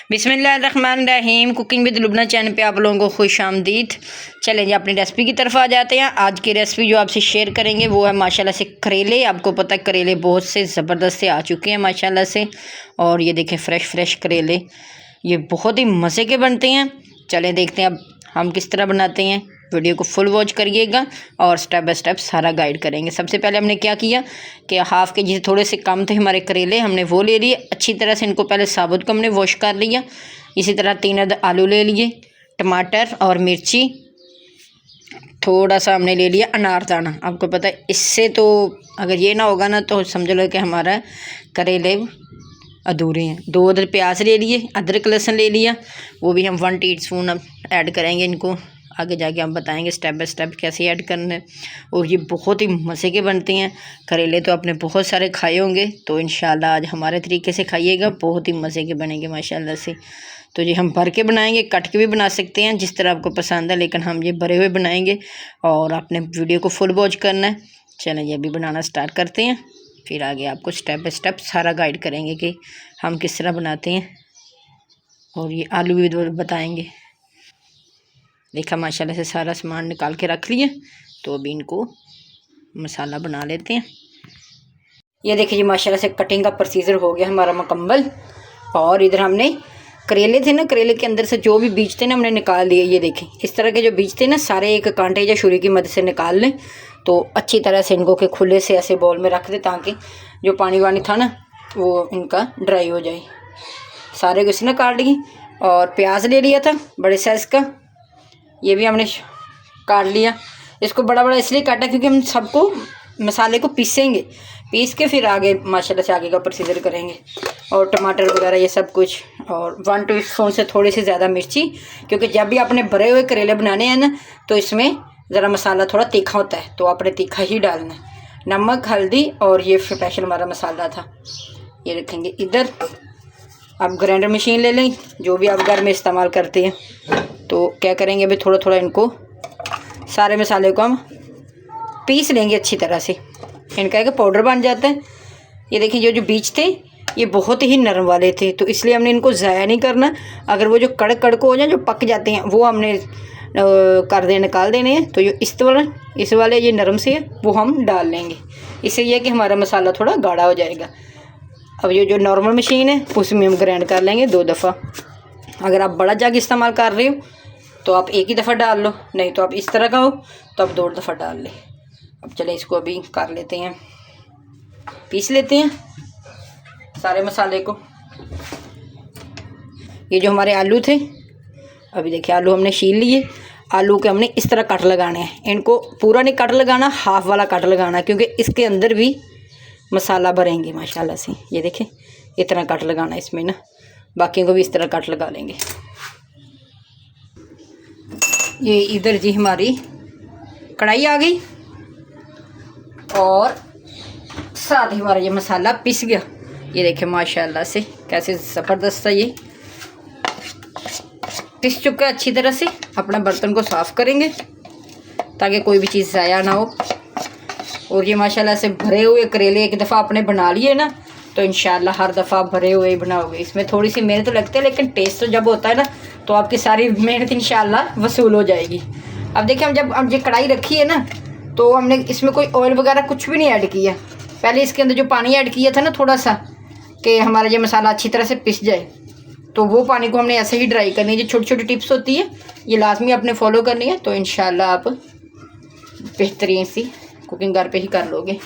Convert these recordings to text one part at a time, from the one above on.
बिस्मिल्लाहिर्रहमानिर्रहीम। Cooking with Lubna channel पे आप लोगों को खुश आमदीद। चलें जी अपनी रेसिपी की तरफ आ जाते हैं। आज की रेसिपी जो आपसे शेयर करेंगे वो है माशाल्लाह से करेले। आपको पता है करेले बहुत से ज़बरदस्त से आ चुके हैं माशाल्लाह से, और ये देखें फ्रेश करेले, ये बहुत ही मज़े के बनते हैं। चलें देखते हैं अब हम किस तरह बनाते हैं। वीडियो को फुल वॉच करिएगा और स्टेप बाय स्टेप सारा गाइड करेंगे। सबसे पहले हमने क्या किया कि हाफ़ के जी से थोड़े से कम थे हमारे करेले, हमने वो ले लिए। अच्छी तरह से इनको पहले साबुत को हमने वॉश कर लिया। इसी तरह 3 अदद आलू ले लिए, टमाटर और मिर्ची, थोड़ा सा हमने ले लिया अनारदाना। आपको पता है इससे तो अगर ये ना होगा ना तो समझ लो कि हमारा करेले अधूरे हैं। 2 अदद प्याज ले लिए, अदरक लहसुन ले लिया, वो भी हम 1 टीस्पून अब ऐड करेंगे। इनको आगे जाके हम बताएंगे स्टेप बाय स्टेप कैसे ऐड करना है। और ये बहुत ही मज़े के बनते हैं करेले। तो आपने बहुत सारे खाए होंगे, तो इंशाल्लाह आज हमारे तरीके से खाइएगा, बहुत ही मज़े के बनेंगे माशाल्लाह से। तो ये हम भर के बनाएंगे, कट के भी बना सकते हैं जिस तरह आपको पसंद है, लेकिन हम ये भरे हुए बनाएंगे। और आपने वीडियो को फुल वॉच करना है। चलें ये भी बनाना स्टार्ट करते हैं, फिर आगे आपको स्टेप बाय स्टेप सारा गाइड करेंगे कि हम किस तरह बनाते हैं। और ये आलू भी बताएंगे। देखा माशाल्लाह से सारा सामान निकाल के रख लिए, तो अभी इनको मसाला बना लेते हैं। ये देखिए जी माशाल्लाह से कटिंग का प्रोसीजर हो गया हमारा मुकम्मल। और इधर हमने करेले थे ना, करेले के अंदर से जो भी बीज थे ना हमने निकाल लिए। ये देखें इस तरह के जो बीज थे ना सारे एक कांटे या छुरी की मदद से निकाल लें। तो अच्छी तरह से इनको के खुले से ऐसे बॉल में रख दें ताकि जो पानी वानी था ना वो इनका ड्राई हो जाए। सारे को इसने काट लिए। और प्याज ले लिया था बड़े साइज़ का, ये भी हमने काट लिया। इसको बड़ा बड़ा इसलिए काटा क्योंकि हम सबको मसाले को पीसेंगे, पीस के फिर आगे माशाल्लाह से आगे का प्रोसीजर करेंगे। और टमाटर वगैरह ये सब कुछ, और 1 टीस्पून से थोड़ी सी ज़्यादा मिर्ची, क्योंकि जब भी आपने भरे हुए करेले बनाने हैं ना तो इसमें ज़रा मसाला थोड़ा तीखा होता है, तो आपने तीखा ही डालना है। नमक, हल्दी और ये स्पेशल हमारा मसाला था, ये रखेंगे इधर। आप ग्राइंडर मशीन ले लें जो भी आप घर में इस्तेमाल करते हैं। तो क्या करेंगे अभी थोड़ा थोड़ा इनको सारे मसाले को हम पीस लेंगे अच्छी तरह से, इनका एक पाउडर बन जाता है। ये देखिए जो बीज थे ये बहुत ही नरम वाले थे, तो इसलिए हमने इनको ज़ाया नहीं करना। अगर वो जो कड़क हो जाए, जो पक जाते हैं, वो हमने निकाल देने हैं। तो जो इस वाले ये नरम से है वो हम डाल लेंगे। इससे यह है कि हमारा मसाला थोड़ा गाढ़ा हो जाएगा। अब ये जो नॉर्मल मशीन है उसमें हम ग्राइंड कर लेंगे 2 दफ़ा। अगर आप बड़ा जग इस्तेमाल कर रहे हो तो आप एक ही दफ़ा डाल लो, नहीं तो आप इस तरह का हो तो आप 2 दफ़ा डाल लें। अब चले इसको अभी कर लेते हैं, पीस लेते हैं सारे मसाले को। ये जो हमारे आलू थे, अभी देखिए आलू हमने छील लिए। आलू के हमने इस तरह कट लगाने हैं, इनको पूरा नहीं कट लगाना, हाफ वाला कट लगाना, क्योंकि इसके अंदर भी मसाला भरेंगे माशाल्लाह से। ये देखें इतना कट लगाना इसमें ना, बाकी को भी इस तरह कट लगा लेंगे। ये इधर जी हमारी कढ़ाई आ गई और साथ ही हमारा ये मसाला पिस गया। ये देखें माशाल्लाह से कैसे ज़बरदस्त है, ये पिस चुका है अच्छी तरह से। अपना बर्तन को साफ़ करेंगे ताकि कोई भी चीज़ ज़ाया ना हो। और ये माशाल्लाह से भरे हुए करेले एक दफ़ा आपने बना लिए ना तो इंशाल्लाह हर दफ़ा भरे हुए ही बनाओगे। इसमें थोड़ी सी मेहनत तो लगती है, लेकिन टेस्ट तो जब होता है ना तो आपकी सारी मेहनत इंशाल्लाह वसूल हो जाएगी। अब देखिए हम ये कढ़ाई रखी है ना, तो हमने इसमें कोई ऑयल वगैरह कुछ भी नहीं ऐड किया। पहले इसके अंदर जो पानी ऐड किया था ना थोड़ा सा, कि हमारा ये मसाला अच्छी तरह से पिस जाए, तो वो पानी को हमने ऐसे ही ड्राई करनी है। जो छोटी छोटी टिप्स होती है ये लाजमी आपने फॉलो करनी है, तो इंशाल्लाह आप बेहतरीन सी कुकिंग घर पे ही कर लोगे।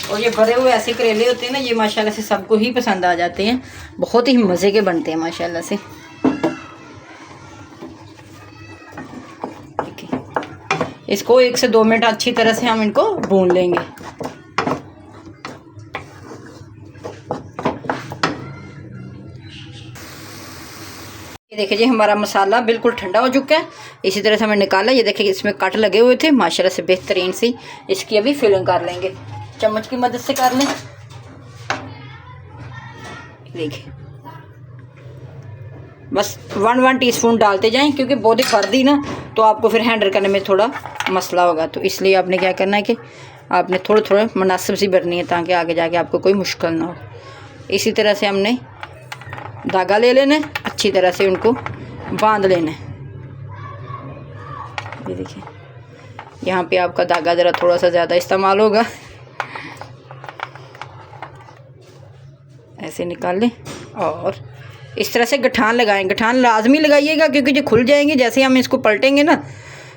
और ये भरे हुए ऐसे करेले होते हैं ना, ये माशाल्लाह से सबको ही पसंद आ जाते हैं, बहुत ही मज़े के बनते हैं माशाल्लाह से। इसको 1 से 2 मिनट अच्छी तरह से हम इनको भून लेंगे। ये देखिए जी हमारा मसाला बिल्कुल ठंडा हो चुका है। इसी तरह से हमें निकाला। ये देखिए इसमें कट लगे हुए थे माशाल्लाह से बेहतरीन सी। इसकी अभी फिलिंग कर लेंगे, चम्मच की मदद से कर लें। देखिए बस 1 टीस्पून डालते जाएं, क्योंकि बहुत ही कर दी ना तो आपको फिर हैंडल करने में थोड़ा मसला होगा। तो इसलिए आपने क्या करना है कि आपने थोड़ा थोड़ा मुनासिब सी भरनी है ताकि आगे जाके आपको कोई मुश्किल ना हो। इसी तरह से हमने धागा ले लेना है, अच्छी तरह से उनको बांध लेना है। ये देखिए यहाँ पे आपका धागा ज़रा थोड़ा सा ज़्यादा इस्तेमाल होगा। ऐसे निकाल लें और इस तरह से गठान लगाएं। गठान लाजमी लगाइएगा क्योंकि ये खुल जाएंगे जैसे हम इसको पलटेंगे ना,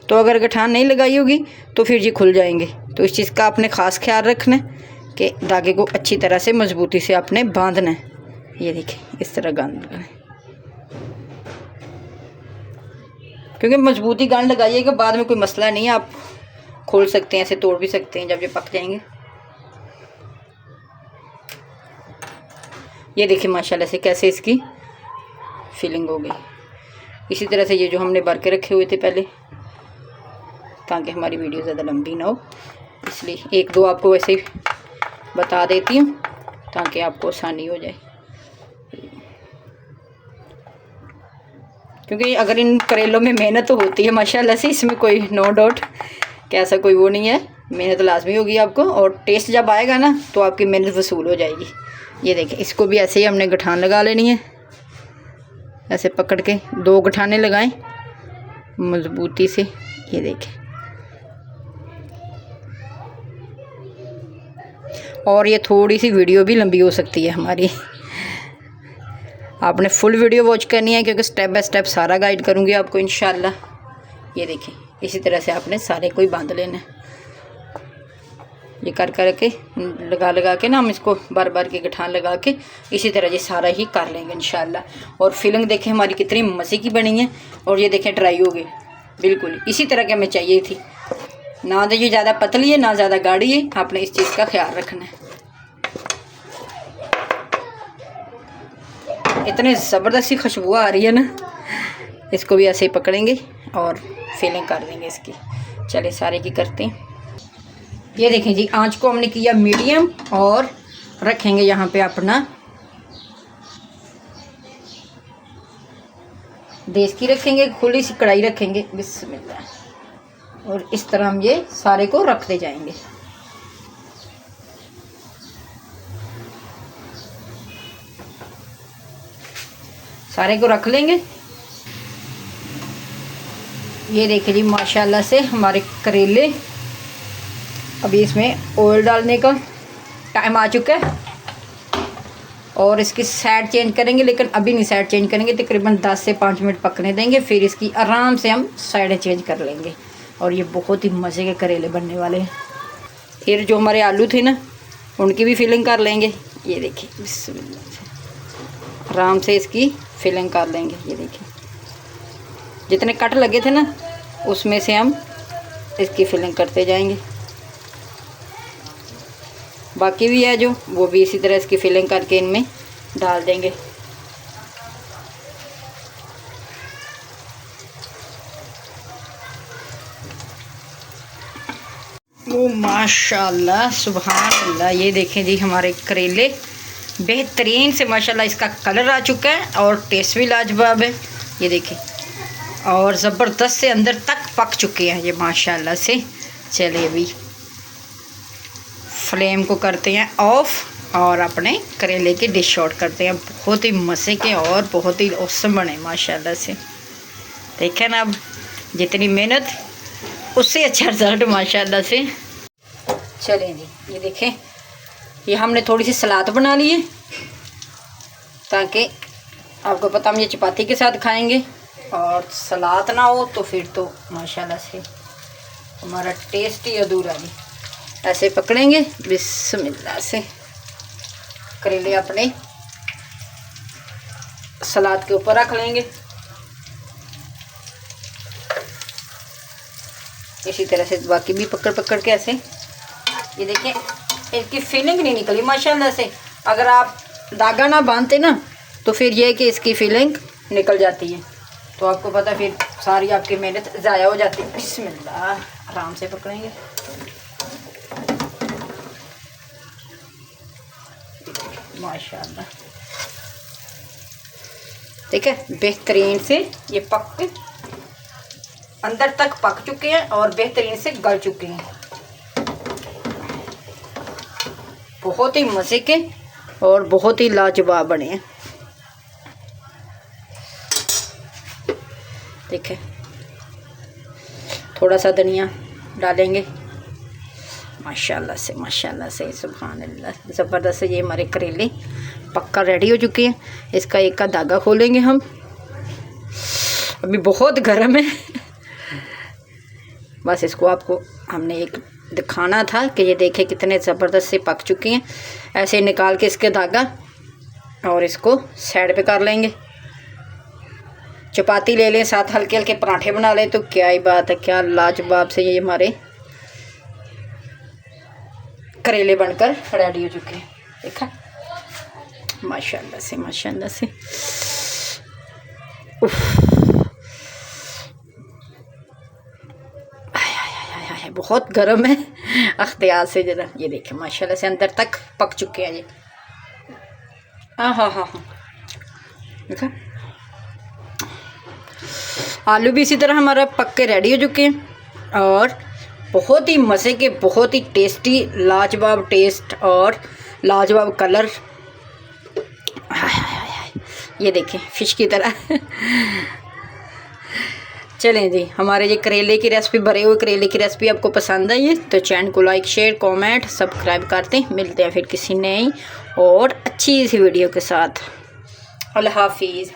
तो अगर गठान नहीं लगाई होगी तो फिर ये खुल जाएंगे। तो इस चीज़ का आपने ख़ास ख्याल रखना है कि धागे को अच्छी तरह से मजबूती से आपने बांधना है। ये देखिए इस तरह गांठ लगाएं, क्योंकि मजबूती गांठ लगाइएगा बाद में कोई मसला नहीं है, आप खोल सकते हैं, ऐसे तोड़ भी सकते हैं जब ये पक जाएंगे। ये देखिए माशाल्लाह से कैसे इसकी फिलिंग हो गई। इसी तरह से ये जो हमने भर के रखे हुए थे पहले, ताकि हमारी वीडियो ज़्यादा लंबी ना हो, इसलिए एक दो आपको वैसे ही बता देती हूँ ताकि आपको आसानी हो जाए। क्योंकि अगर इन करेलों में मेहनत तो होती है माशाल्लाह से, इसमें कोई नो डाउट कि ऐसा कोई वो नहीं है, मेहनत लाजमी होगी आपको, और टेस्ट जब आएगा ना तो आपकी मेहनत वसूल हो जाएगी। ये देखिए इसको भी ऐसे ही हमने गठान लगा लेनी है। ऐसे पकड़ के 2 गठाने लगाएं मजबूती से। ये देखें, और ये थोड़ी सी वीडियो भी लंबी हो सकती है हमारी, आपने फुल वीडियो वॉच करनी है क्योंकि स्टेप बाय स्टेप सारा गाइड करूँगी आपको इंशाल्लाह। ये देखिए इसी तरह से आपने सारे को ही बांध लेना है। ये कर के लगा के ना हम इसको बार बार के गठान लगा के इसी तरह ये सारा ही कर लेंगे इंशाल्लाह। और फिलिंग देखें हमारी कितनी मज़े की बनी है, और ये देखें ड्राई हो गई बिल्कुल इसी तरह के हमें चाहिए थी। ना तो ये ज़्यादा पतली है ना ज़्यादा गाढ़ी है, आपने इस चीज़ का ख्याल रखना है। इतने ज़बरदस्ती खुशबू आ रही है ना, इसको भी ऐसे ही पकड़ेंगे और फिलिंग कर देंगे इसकी। चले सारे की करते हैं। ये देखें जी आंच को हमने किया मीडियम, और रखेंगे यहाँ पे अपना देश की रखेंगे, खुली सी कढ़ाई रखेंगे बिस्मिल्लाह, और इस तरह हम ये सारे को रखते जाएंगे। सारे को रख लेंगे। ये देखिए जी माशाल्लाह से हमारे करेले, अभी इसमें ऑयल डालने का टाइम आ चुका है और इसकी साइड चेंज करेंगे, लेकिन अभी नहीं साइड चेंज करेंगे, तकरीबन 10 से 5 मिनट पकने देंगे, फिर इसकी आराम से हम साइडें चेंज कर लेंगे और ये बहुत ही मज़े के करेले बनने वाले हैं। फिर जो हमारे आलू थे ना उनकी भी फिलिंग कर लेंगे। ये देखिए बिस्मिल्लाह से आराम से इसकी फिलिंग कर लेंगे। ये देखिए जितने कट लगे थे ना उसमें से हम इसकी फिलिंग करते जाएंगे। बाकी भी है जो वो भी इसी तरह इसकी फिलिंग करके इनमें डाल देंगे। वो माशाल्लाह सुभान अल्लाह। ये देखें जी हमारे करेले बेहतरीन से माशाल्लाह इसका कलर आ चुका है और टेस्ट भी लाजवाब है। ये देखें और ज़बरदस्त से अंदर तक पक चुके हैं ये माशाल्लाह से। चलिए अभी फ्लेम को करते हैं ऑफ और अपने करेले की डिश आउट करते हैं। बहुत ही मज़े के और बहुत ही औसम बने माशाल्लाह से। देखें ना अब जितनी मेहनत उससे अच्छा रिज़ल्ट माशाल्लाह से। चलें जी ये देखें ये हमने थोड़ी सी सलाद बना ली है ताकि आपको पता हम ये चपाती के साथ खाएंगे, और सलाद ना हो तो फिर तो माशाल्लाह से हमारा टेस्ट ही अधूरा नहीं। ऐसे पकड़ेंगे बिस्मिल्लाह से, करेले अपने सलाद के ऊपर रख लेंगे। इसी तरह से बाकी भी पकड़ पकड़ के ऐसे। ये देखिए इसकी फिलिंग नहीं निकली माशाल्लाह से। अगर आप धागा ना बांधते ना तो फिर ये कि इसकी फिलिंग निकल जाती है, तो आपको पता फिर सारी आपकी मेहनत ज़ाया हो जाती है। बिस्मिल्लाह आराम से पकड़ेंगे। माशाल्लाह ठीक है बेहतरीन से ये पक के अंदर तक पक चुके हैं और बेहतरीन से गल चुके हैं। बहुत ही मज़े के और बहुत ही लाजवाब बने हैं। देखें, थोड़ा सा धनिया डालेंगे। माशाल्लाह से सुभान अल्लाह, ज़बरदस्त। ये हमारे करेले पक्का रेडी हो चुके हैं। इसका एक का धागा खोलेंगे हम। अभी बहुत गर्म है, बस इसको आपको हमने एक दिखाना था कि ये देखें कितने ज़बरदस्त से पक चुके हैं। ऐसे निकाल के इसके धागा और इसको साइड पे कर लेंगे। चपाती ले लें, साथ हल्के हल्के पराठे बना लें तो क्या ही बात है, क्या लाजवाब से ये हमारे करेले बनकर रेडी हो चुके हैं। देखा, माशाल्लाह से बहुत गर्म है। अख्तियार से ज़रा ये देखें, माशाल्लाह से अंदर तक पक चुके हैं ये। हाँ, देखा, आलू भी इसी तरह हमारा पक के रेडी हो चुके हैं और बहुत ही मज़े के, बहुत ही टेस्टी, लाजवाब टेस्ट और लाजवाब कलर। ये देखें फ़िश की तरह। चलें जी, हमारे ये करेले की रेसिपी, भरे हुए करेले की रेसिपी आपको पसंद आई है तो चैनल को लाइक, शेयर, कमेंट, सब्सक्राइब करते हैं। मिलते हैं फिर किसी नई और अच्छी सी वीडियो के साथ। अल्लाह हाफिज़।